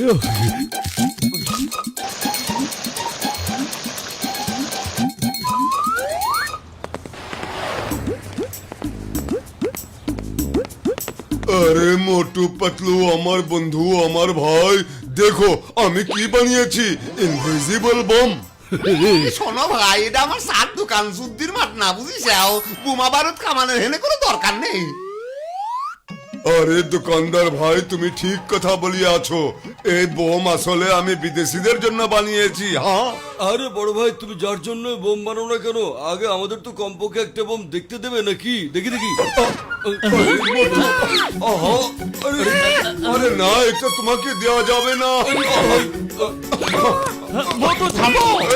আরে মোটু পাতলু আমার বন্ধু আমার ভাই দেখো আমি কি বানিয়েছি ইনভিজিবল বম। শোনো ভাই, এটা আমার সাত দোকান যুদ্ধের মাঠ না, বুঝিস? বোমা বারুদ কামানের হেনে কোনো দরকার নেই। আরে দোকানদার ভাই তুমি ঠিক কথা বলিয়াছো, এই বোম আসলে আমি বিদেশিদের জন্য বানিয়েছি। হ্যাঁ আরে বড় ভাই, তুমি যার জন্য বোম বানাও না কেন, আগে আমাদের তো কমপক্ষে একটা বোম দেখতে দেবে নাকি? দেখি দেখি। আরে না, এটা তোমাকে দেওয়া যাবে না।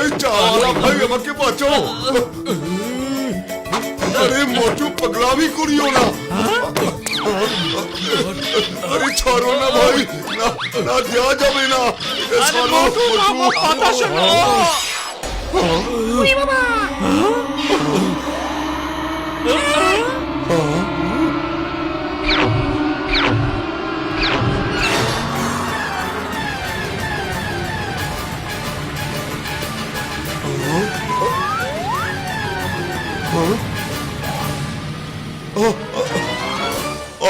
এই চালা ভাই আমাকে বাঁচাও। আরে মোটু পাগলামি করিও না। আরে ছাড়ো না ভাই, না না দেওয়া যাবে না। ছাড়ো কথা শোনো।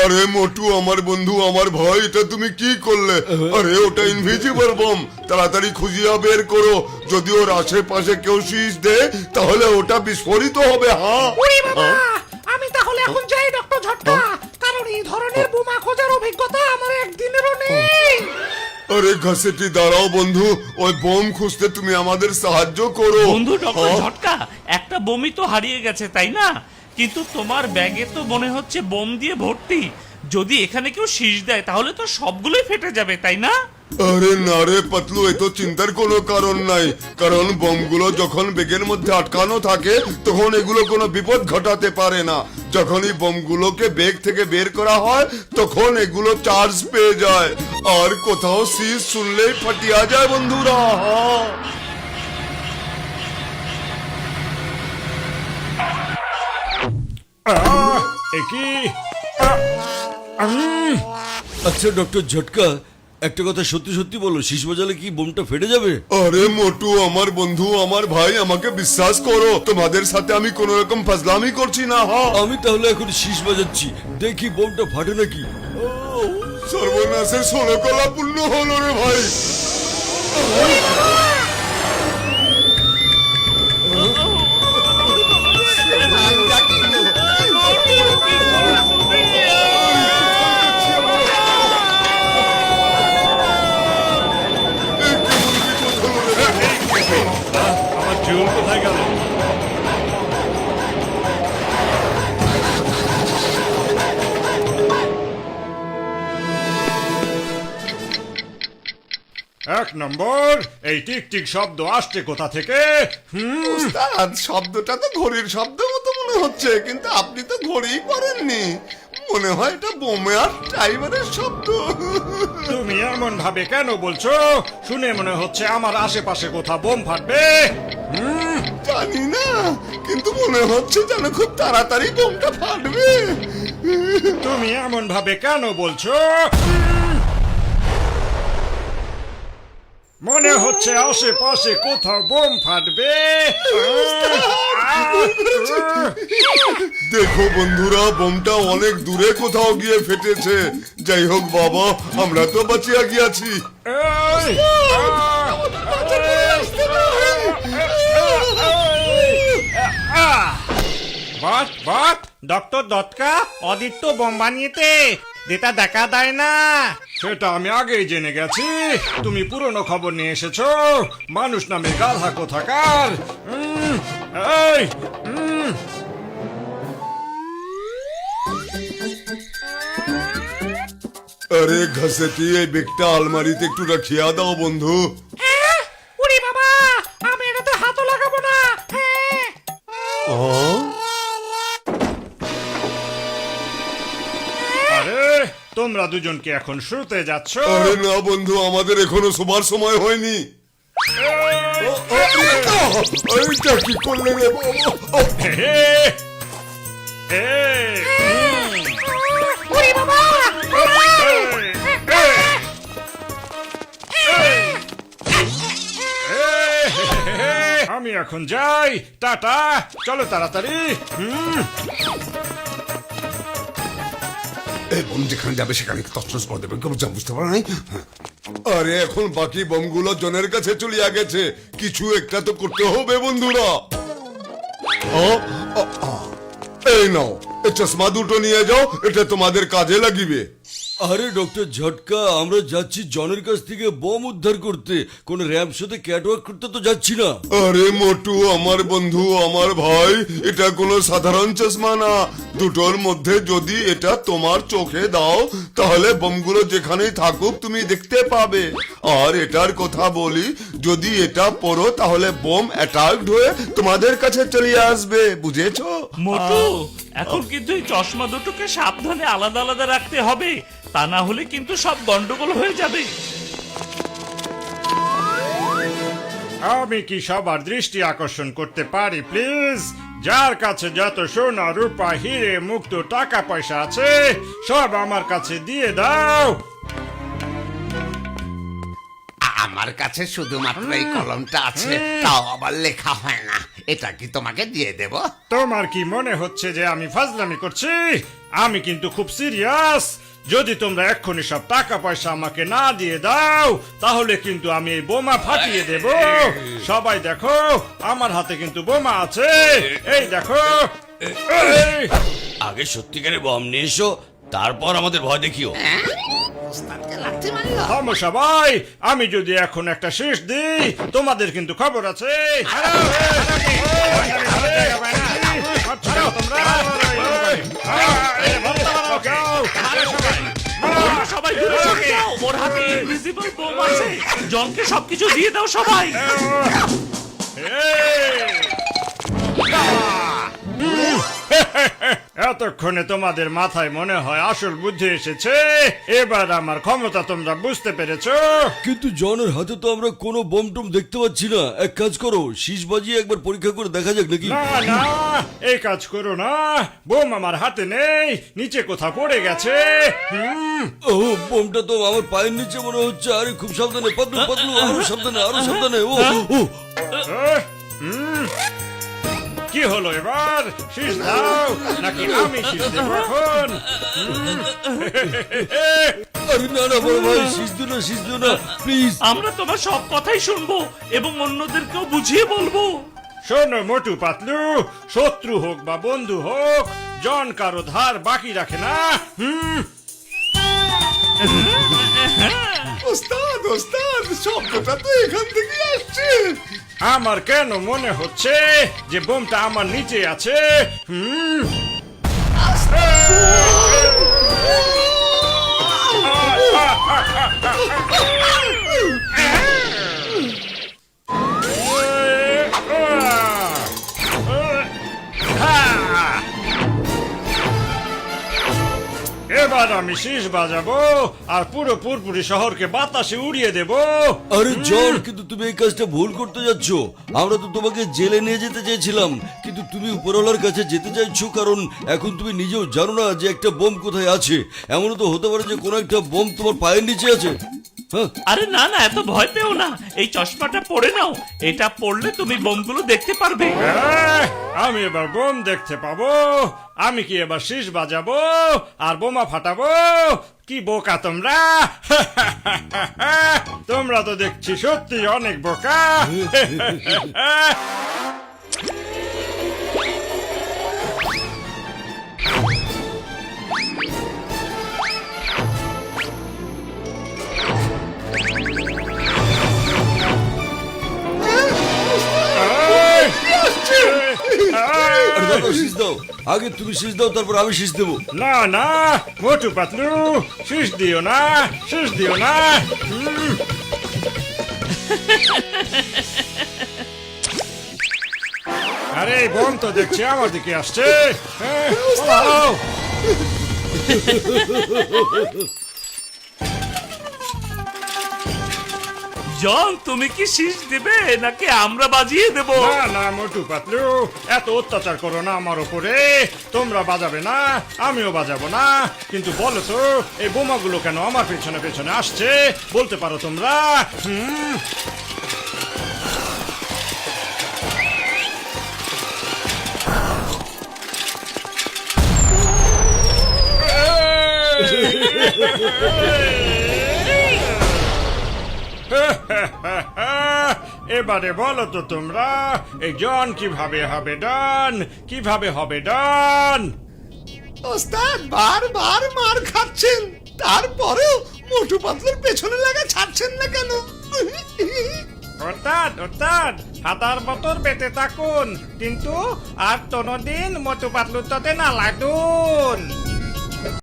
আরে মোটু আমার বন্ধু আমার ভাই, এটা তুমি কি করলে? আরে ওটা ইনভিজিবল বম, তাড়াতাড়ি খুঁজিয়া বের করো। যদি ওর আশেপাশে কেউ শীষ দেয় তাহলে ওটা বিস্ফোরিত হবে। হ্যাঁ আমি তাহলে এখন যাই ডক্টর ঝটকা, কারণ এই ধরনের বোমা খোঁজার অভিজ্ঞতা আমার একদিনেরও নেই। আরে ঘাসেটি দাঁড়াও বন্ধু, ওই বোম খুঁজতে তুমি আমাদের সাহায্য করো। বন্ধু ডক্টর ঝটকা, একটা বোমই তো হারিয়ে গেছে তাই না? কিন্তু তোমার ব্যাগে তো মনে হচ্ছে বোম দিয়ে ভর্তি। যদি এখানে কেউ শীষ দেয় তাহলে তো সবগুলোই ফেটে যাবে তাই না? আরে না রে পাতলু, এ তো চিন্তার কোনো কারণ নাই, কারণ বোমগুলো যখন ব্যাগের মধ্যে আটকানো থাকে তখন এগুলো কোনো বিপদ ঘটাতে পারে না। যখনই বোমগুলোকে ব্যাগ থেকে বের করা হয় তখন এগুলো চার্জ পেয়ে যায়, আর কোথাও শীষ শুনলেই ফাটিয়া যায় বন্ধুরা। আচ্ছা ডক্টর ঝটকা, একটা কথা সত্যি সত্যি বলো, শীষ বাজালে কি বোমটা ফেটে যাবে? আরে মোটু আমার বন্ধু আমার ভাই, আমাকে বিশ্বাস করো, তোমাদের সাথে আমি কোন রকম ফাজলামি করছি না। হ্যাঁ আমি তাহলে এখন শীষ বাজাচ্ছি, দেখি বোমটা ফাটে নাকি। সর্বনাশের ষোলকলা পূর্ণ হলো রে ভাই। আমার চুল কোথায় গেল? এক নম্বর, এই টিক টিক শব্দ আসছে কোথা থেকে? উস্তাদ, শব্দটা তো ঘড়ির শব্দ মতো মনে হচ্ছে, কিন্তু আপনি তো ঘড়িই পড়েননি। মনে হয় এটা বোমে আর ড্রাইভারের শব্দ। তুমি এমন ভাবে কেন বলছো? শুনে মনে হচ্ছে আমার আশেপাশে কোথাও বোম ফাটবে। জানি না, কিন্তু মনে হচ্ছে যেন খুব তাড়াতাড়ি বোমটা ফাটবে। তুমি এমন ভাবে কেন বলছো? মনে হচ্ছে আশেপাশে কোথাও বোম ফাটবে। দেখো বন্ধুরা, বোমটা অনেক দূরে কোথাও গিয়ে ফেটেছে। যাই হোক বাবা, আমরা তো বাঁচিয়া গিয়াছি। বাট ডক্টর দত্কা অদিত্য বোম বানিয়েতে, যেটা দেখা দেয় না সেটা আমি আগেই জেনে গেছি। তুমি পুরনো খবর নিয়ে এসেছো, মানুষ নামে গাধা কোথাকার। এই আরে ঘাসেটি, এই ব্যাগটা আলমারিতে একটু রাখিয়া দাও বন্ধু। ওরে বাবা, আমি এটাতে হাতও লাগাবো না। আরে তোমরা দুজন কি এখন শুতে যাচ্ছ? আরে না বন্ধু, আমাদের এখনো শোবার সময় হয়নি। এইটা কি করলে রে বাবা? ওরে বাবা, এখন যাই, টাটা, চলো তাড়াতাড়ি। এই বোম যেখানে যাবে সেখানে তছনছ করে দেবে, কেউ যা বুঝতে পারে নাই। আরে এখন বাকি বোমগুলো জনের কাছে চলিয়া গেছে, কিছু একটা তো করতে হবে বন্ধুরা। এই নাও, এই চশমা দুটো নিয়ে যাও, এটা তোমাদের কাজে লাগিবে। আরে ডক্টর ঝটকা, আমরা যাচ্ছি জনের কাছ থেকে বোম উদ্ধার করতে, কোন র্যাম্প শোতে ক্যাটওয়াক করতে তো যাচ্ছি না। আরে মোটু, আমার বন্ধু, আমার ভাই, এটা কোনো সাধারণ চশমা না। দুটোর মধ্যে যদি এটা তোমার চোখে দাও তাহলে বোমগুলো যেখানেই থাকুক তুমি দেখতে পাবে। আর এটার কথা বলি, যদি এটা পড়ো তাহলে বোম অ্যাটাকড হয়ে তোমাদের কাছে চলে আসবে, বুঝেছো? মোটু, এখন কিন্তু এই চশমা দুটোকে সাবধানে আলাদা আলাদা রাখতে হবে, তা না হলে কিন্তু সব গন্ডগোল হয়ে যাবে। আমি কি সবার দৃষ্টি আকর্ষণ করতে পারি প্লিজ? যার কাছে যত সোনা রূপা হিরে মুক্ত টাকা পয়সা আছে সব আমার কাছে দিয়ে দাও। আমার কাছে শুধুমাত্র এই কলমটা আছে, তাও আবার লেখা হয় না। এটা কি তোমাকে দিয়ে দেব? তোমার কি মনে হচ্ছে যে আমি ফাজলামি করছি? আমি কিন্তু খুব সিরিয়াস। যদি তোমরা এক্ষুনি সব টাকা পয়সা আমাকে না দিয়ে দাও তাহলে কিন্তু আমি এই বোমা ফাটিয়ে দেব। সবাই দেখো, আমার হাতে কিন্তু বোমা আছে, এই দেখো। এই, আগে সত্যিকারে বম নিয়ে এসো, তারপর আমাদের ভয় দেখিও। থামো সবাই, আমি যদি এখন একটা শেষ দিই তোমাদের কিন্তু খবর আছে। সবাই দূরে সরে যাও, ওর হাতে ইনভিজিবল বোম আছে। জনকে সবকিছু দিয়ে দাও সবাই। এতক্ষণে তোমাদের মাথায় মনে হয় আসল বুদ্ধি এসেছে। এবার আমার ক্ষমতা তোমরা বুঝতে পেরেছো। কিন্তু জনের হাতে তো আমরা কোনো বোম টোম দেখতে পাচ্ছি না। এক কাজ করো, শীষ বাজিয়ে একবার পরীক্ষা করে দেখা যাক নাকি। না না, এই কাজ করো না। বোম আমার হাতে নেই, নিচে কোথাও পড়ে গেছে। ও, বোমটা তো আমার পায়ের নিচে মনে হচ্ছে। আরে খুব সাবধানে, পাতলু পাতলু, আরো সাবধানে, আরো সাবধানে। ও ও, কি হলো এবার? শীষ দাও নাকি আমি শীষ দেব এখন? আরে না না বড় ভাই, শীষ দিও না, শীষ দিও না প্লিজ। আমরা তোমার সব কথাই শুনবো এবং অন্যদেরকেও বুঝিয়ে বলবো। শোনো মোটু পাতলু, শত্রু হোক বা বন্ধু হোক, জন কারো ধার বাকি রাখে না। ওস্তাদ, ওস্তাদ, শব্দটা তো এখান থেকে আসছে। আমার কেন মনে হচ্ছে যে বোমটা আমার নিচে আছে? এবার আমি শীষ বাজাবো আর পুরো পুরপুরি শহরকে বাতাসে উড়িয়ে দেব। আরে জন, কিন্তু তুমি এই কাজটা ভুল করতে যাচ্ছ। আমরা তো তোমাকে জেলে নিয়ে যেতে চেয়েছিলাম, কিন্তু তুমি উপরওয়ালার কাছে যেতে চাইছো কারণ এখন তুমি নিজেও জানো না যে একটা বোম কোথায় আছে। এমনও তো হতে পারে যে কোনো একটা বোম তোমার পায়ের নিচে আছে। হ্যাঁ, আরে না না, এত ভয় পেও না, এই চশমাটা পরে নাও। এটা পড়লে তুমি বোমগুলো দেখতে পারবে। আমি এবার বোম দেখতে পাবো। আমি কি এবার শীষ বাজাবো আর বোমা ফাটাবো? কি বোকা তোমরা! তোমরা তো দেখছি সত্যি অনেক বোকা। আরে দাও, শীষ দাও। আগে তুমি শীষ দাও, তারপর আমি শীষ দেবো। না না মোটু পাতলু, শীষ দিও না, শীষ দিও না। আরে এই বোম তো দেখছি আমার দিকে আসছে। পালাও। জন, তুমি কি শীষ দেবে নাকি আমরা বাজিয়ে দেব? না না মোটু পাতলু, এত অত্যাচার করো না আমার উপরে। তোমরা বাজাবে না, আমিও বাজাবো না। কিন্তু বলো তো, এই বোমাগুলো কেন আমার পেছনে পেছনে আসছে? বলতে পারো তোমরা? এবারে বলো তো তোমরা এই জন কিভাবে হবে ডন, কিভাবে হবে ডন? ওস্তাদ বারবার মার খাচ্ছেন, তারপরেও মোটু পাতলুর পেছনে লাগা ছাড়ছেন না কেন? অর্থাৎ অর্থাৎ হাতার বতর বেঁচে থাকুন, কিন্তু আর কোনোদিন মোটু পাতলুর তাতে না লাগুন।